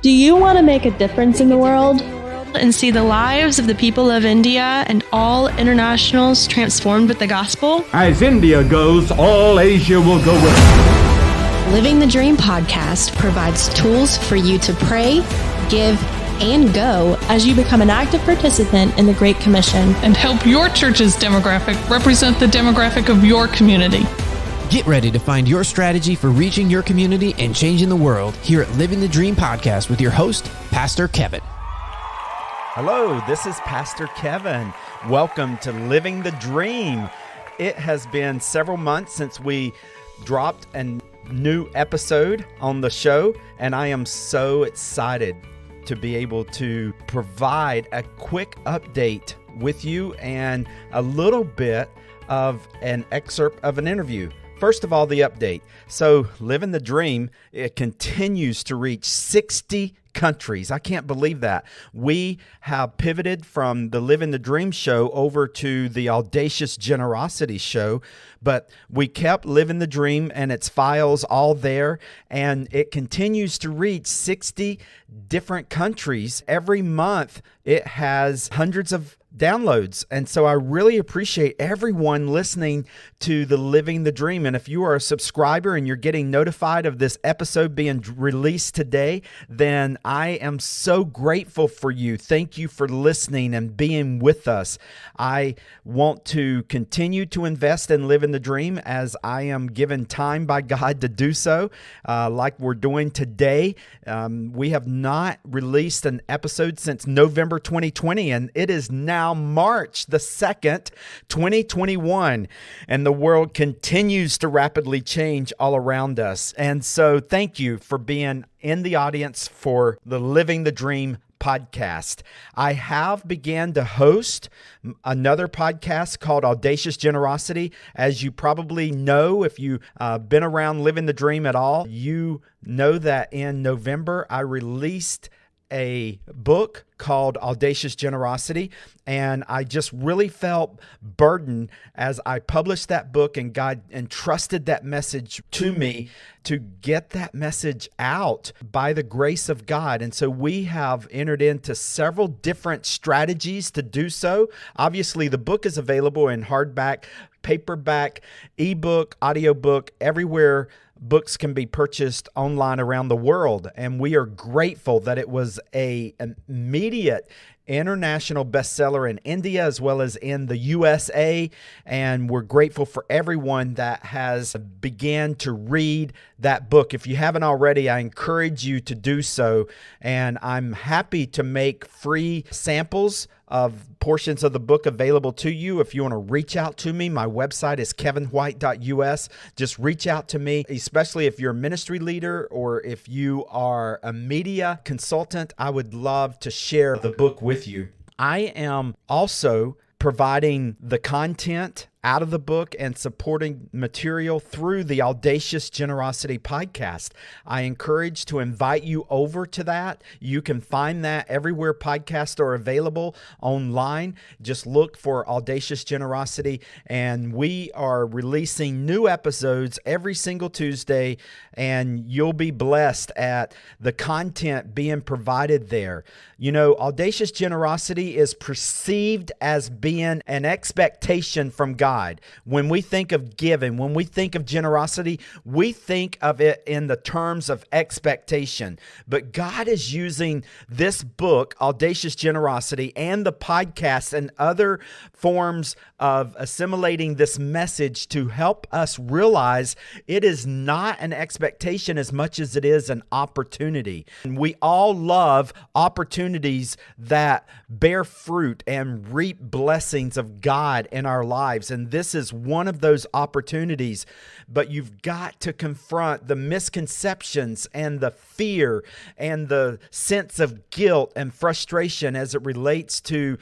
Do you want to make a difference in the world? And see the lives of the people of India and all internationals transformed with the gospel? As India goes, all Asia will go with it. Living the Dream podcast provides tools for you to pray, give, and go as you become an active participant in the Great Commission and help your church's demographic represent the demographic of your community. Get ready to find your strategy for reaching your community and changing the world here at Living the Dream podcast with your host, Pastor Kevin. Hello, this is Pastor Kevin. Welcome to Living the Dream. It has been several months since we dropped a new episode on the show, and I am so excited to be able to provide a quick update with you and a little bit of an excerpt of an interview. First of all, the update. So, Living the Dream, it continues to reach 60 countries. I can't believe that. We have pivoted from the Living the Dream show over to the Audacious Generosity show, but we kept Living the Dream and its files all there, and it continues to reach 60 different countries. Every month, it has hundreds of downloads. And so I really appreciate everyone listening to the Living the Dream. And if you are a subscriber and you're getting notified of this episode being released today, then I am so grateful for you. Thank you for listening and being with us. I want to continue to invest in Living the Dream as I am given time by God to do so, like we're doing today. We have not released an episode since November 2020, and it is now March the 2nd, 2021, and the world continues to rapidly change all around us. And so thank you for being in the audience for the Living the Dream podcast. I have began to host another podcast called Audacious Generosity. As you probably know, if you've been around Living the Dream at all, you know that in November I released a book called Audacious Generosity, and I just really felt burdened as I published that book, and God entrusted that message to me to get that message out by the grace of God. And so we have entered into several different strategies to do so. Obviously, the book is available in hardback, paperback, ebook, audiobook, everywhere books can be purchased online around the world. And we are grateful that it was an immediate international bestseller in India as well as in the USA. And we're grateful for everyone that has began to read that book. If you haven't already, I encourage you to do so. And I'm happy to make free samples of portions of the book available to you. If you want to reach out to me, my website is kevinwhite.us. Just reach out to me, especially if you're a ministry leader or if you are a media consultant. I would love to share the book with you. I am also providing the content out of the book and supporting material through the Audacious Generosity podcast. I encourage to invite you over to that. You can find that everywhere podcasts are available online. Just look for Audacious Generosity, and we are releasing new episodes every single Tuesday, and you'll be blessed at the content being provided there. You know, Audacious Generosity is perceived as being an expectation from God. When we think of giving, when we think of generosity, we think of it in the terms of expectation. But God is using this book, Audacious Generosity, and the podcast and other forms of assimilating this message to help us realize it is not an expectation as much as it is an opportunity. And we all love opportunities that bear fruit and reap blessings of God in our lives. And this is one of those opportunities, but you've got to confront the misconceptions and the fear and the sense of guilt and frustration as it relates to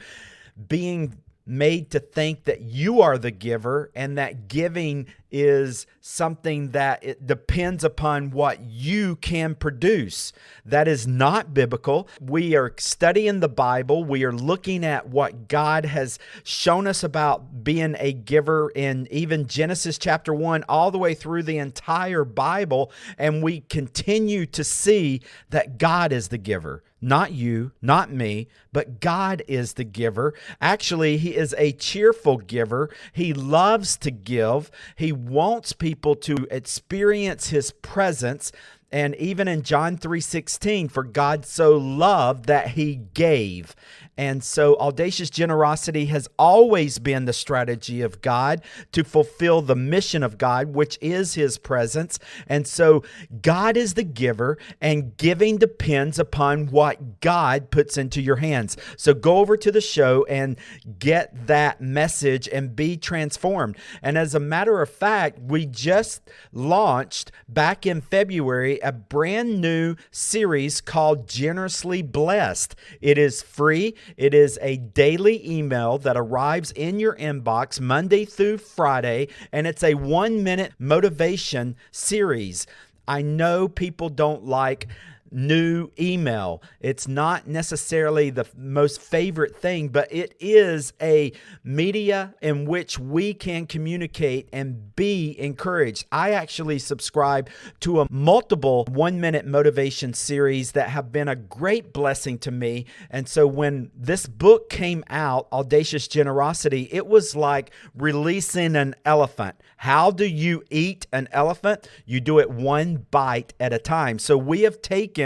being made to think that you are the giver and that giving is something that it depends upon what you can produce. That is not biblical. We are studying the Bible. We are looking at what God has shown us about being a giver in even Genesis chapter 1 all the way through the entire Bible, and we continue to see that God is the giver. Not you, not me, but God is the giver. Actually, He is a cheerful giver. He loves to give. He wants people to experience His presence. And even in John 3:16, for God so loved that He gave. And so audacious generosity has always been the strategy of God to fulfill the mission of God, which is His presence. And so God is the giver, and giving depends upon what God puts into your hands. So go over to the show and get that message and be transformed. And as a matter of fact, we just launched back in February a brand new series called Generously Blessed. It is free. It is a daily email that arrives in your inbox Monday through Friday, and it's a 1-minute motivation series. I know people don't like new email. It's not necessarily the most favorite thing, but it is a media in which we can communicate and be encouraged. I actually subscribe to a multiple 1-minute motivation series that have been a great blessing to me. And so when this book came out, Audacious Generosity, it was like releasing an elephant. How do you eat an elephant? You do it one bite at a time. So we have taken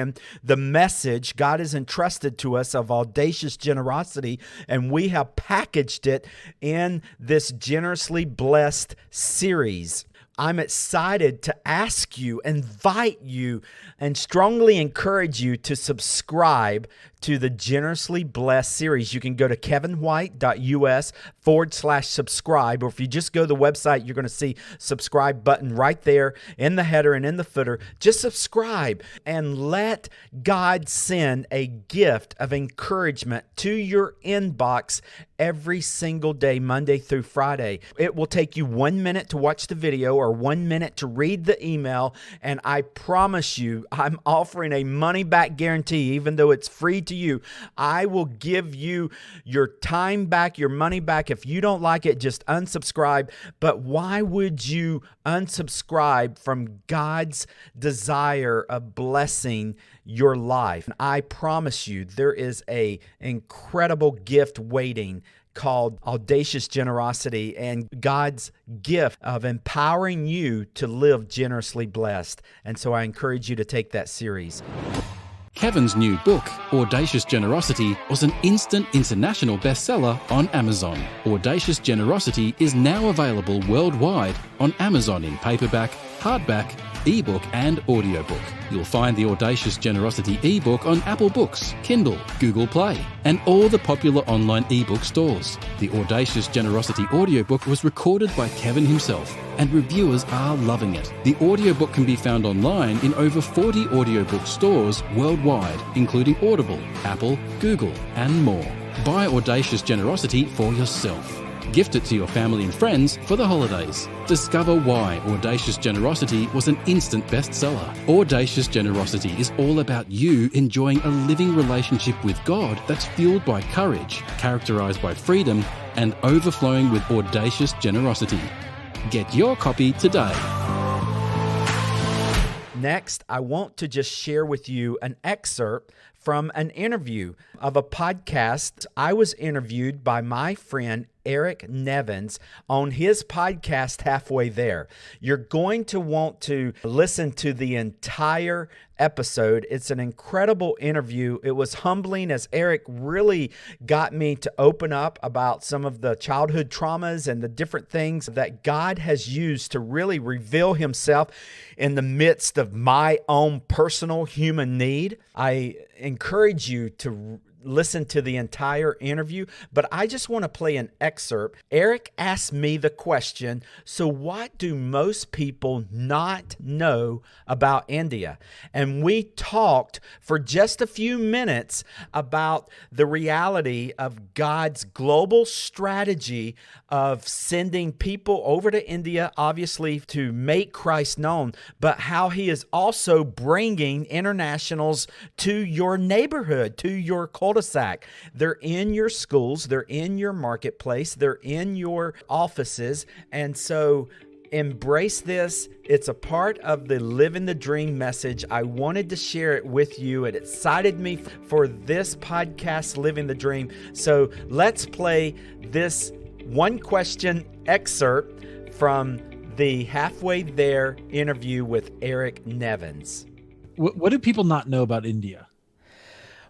the message God has entrusted to us of audacious generosity, and we have packaged it in this Generously Blessed series. I'm excited to ask you, invite you, and strongly encourage you to subscribe to the Generously Blessed series. You can go to kevinwhite.us/subscribe, or if you just go to the website, you're going to see subscribe button right there in the header and in the footer. Just subscribe and let God send a gift of encouragement to your inbox every single day, Monday through Friday. It will take you 1 minute to watch the video or 1 minute to read the email, and I promise you, I'm offering a money-back guarantee, even though it's free to you. I will give you your time back, your money back. If you don't like it, just unsubscribe. But why would you unsubscribe from God's desire of blessing your life? I promise you, there is an incredible gift waiting called Audacious Generosity, and God's gift of empowering you to live generously blessed. And so I encourage you to take that series. Kevin's new book, Audacious Generosity, was an instant international bestseller on Amazon. Audacious Generosity is now available worldwide on Amazon in paperback, hardback, ebook, and audiobook. You'll find the Audacious Generosity ebook on Apple Books, Kindle, Google Play, and all the popular online ebook stores. The Audacious Generosity audiobook was recorded by Kevin himself, and reviewers are loving it. The audiobook can be found online in over 40 audiobook stores worldwide, including Audible, Apple, Google, and more. Buy Audacious Generosity for yourself. Gift it to your family and friends for the holidays. Discover why Audacious Generosity was an instant bestseller. Audacious Generosity is all about you enjoying a living relationship with God that's fueled by courage, characterized by freedom, and overflowing with audacious generosity. Get your copy today. Next, I want to just share with you an excerpt from an interview of a podcast. I was interviewed by my friend Eric Nevins on his podcast, Halfway There. You're going to want to listen to the entire episode. It's an incredible interview. It was humbling as Eric really got me to open up about some of the childhood traumas and the different things that God has used to really reveal Himself in the midst of my own personal human need. I encourage you to listen to the entire interview, but I just want to play an excerpt. Eric asked me the question, so what do most people not know about India? And we talked for just a few minutes about the reality of God's global strategy of sending people over to India, obviously to make Christ known, but how he is also bringing internationals to your neighborhood, to your cul-de-sac. They're in your schools, they're in your marketplace, they're in your offices. And so embrace this. It's a part of the Living the Dream message. I wanted to share it with you. It excited me for this podcast, Living the Dream. So let's play this one question excerpt from the Halfway There interview with Eric Nevins. What do people not know about India?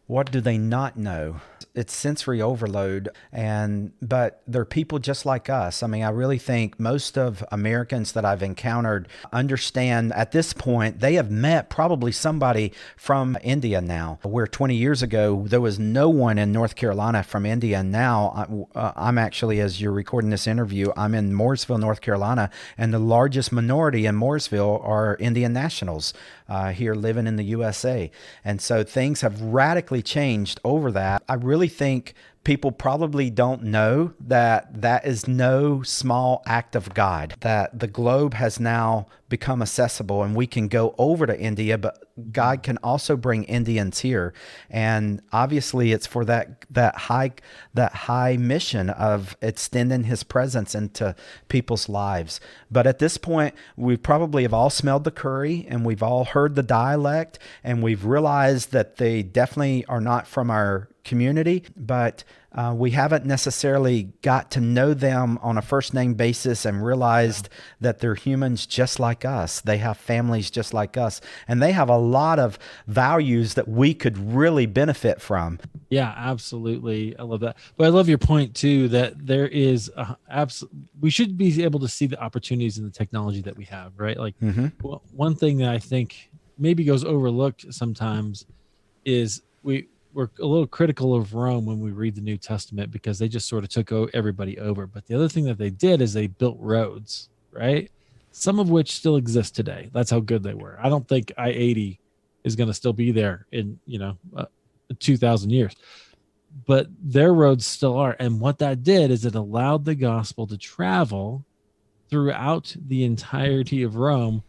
What do they not know? It's sensory overload, but they're people just like us. I mean, I really think most of Americans that I've encountered understand at this point, they have met probably somebody from India now, where 20 years ago, there was no one in North Carolina from India. And now I'm actually, as you're recording this interview, I'm in Mooresville, North Carolina, and the largest minority in Mooresville are Indian nationals here living in the USA. And so things have radically changed over that. I really think people probably don't know that that is no small act of God, that the globe has now become accessible and we can go over to India, but God can also bring Indians here. And obviously it's for that high mission of extending his presence into people's lives. But at this point, we probably have all smelled the curry and we've all heard the dialect and we've realized that they definitely are not from our community, but we haven't necessarily got to know them on a first name basis and realized that they're humans just like us. They have families just like us, and they have a lot of values that we could really benefit from. Yeah, absolutely. I love that. But I love your point too, that there is we should be able to see the opportunities in the technology that we have, right? Like one thing that I think maybe goes overlooked sometimes is we're a little critical of Rome when we read the New Testament because they just sort of took everybody over. But the other thing that they did is they built roads, right? Some of which still exist today. That's how good they were. I don't think I-80 is going to still be there in 2,000 years, but their roads still are. And what that did is it allowed the gospel to travel throughout the entirety of Rome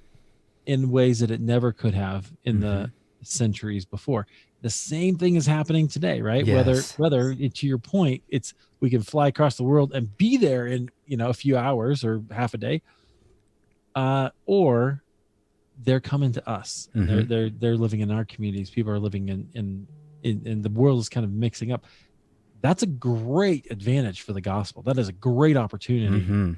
in ways that it never could have in the centuries before. The same thing is happening today, right? Yes. Whether to your point, we can fly across the world and be there in a few hours or half a day, or they're coming to us. They're living in our communities. People are living in the world is kind of mixing up. That's a great advantage for the gospel. That is a great opportunity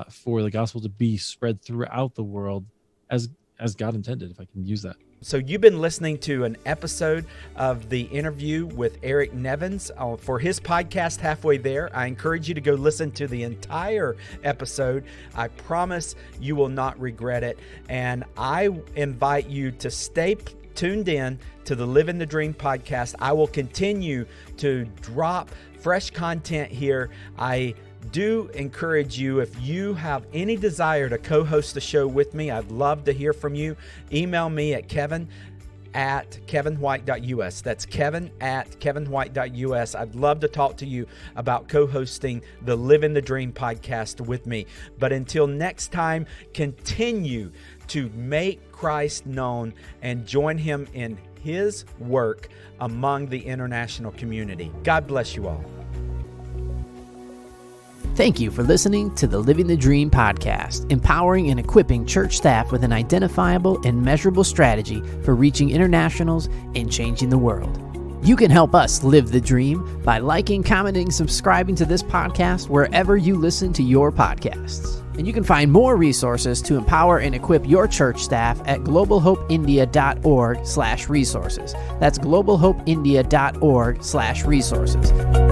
for the gospel to be spread throughout the world as God intended, if I can use that. So you've been listening to an episode of the interview with Eric Nevins for his podcast, Halfway There. I encourage you to go listen to the entire episode. I promise you will not regret it. And I invite you to stay tuned in to the Living the Dream podcast. I will continue to drop fresh content here. I do encourage you, if you have any desire to co-host the show with me, I'd love to hear from you. Email me at kevin@kevinwhite.us. That's kevin@kevinwhite.us. I'd love to talk to you about co-hosting the Living the Dream podcast with me. But until next time, continue to make Christ known and join him in his work among the international community. God bless you all. Thank you for listening to the Living the Dream podcast, empowering and equipping church staff with an identifiable and measurable strategy for reaching internationals and changing the world. You can help us live the dream by liking, commenting, subscribing to this podcast wherever you listen to your podcasts. And you can find more resources to empower and equip your church staff at globalhopeindia.org/resources. That's globalhopeindia.org/resources.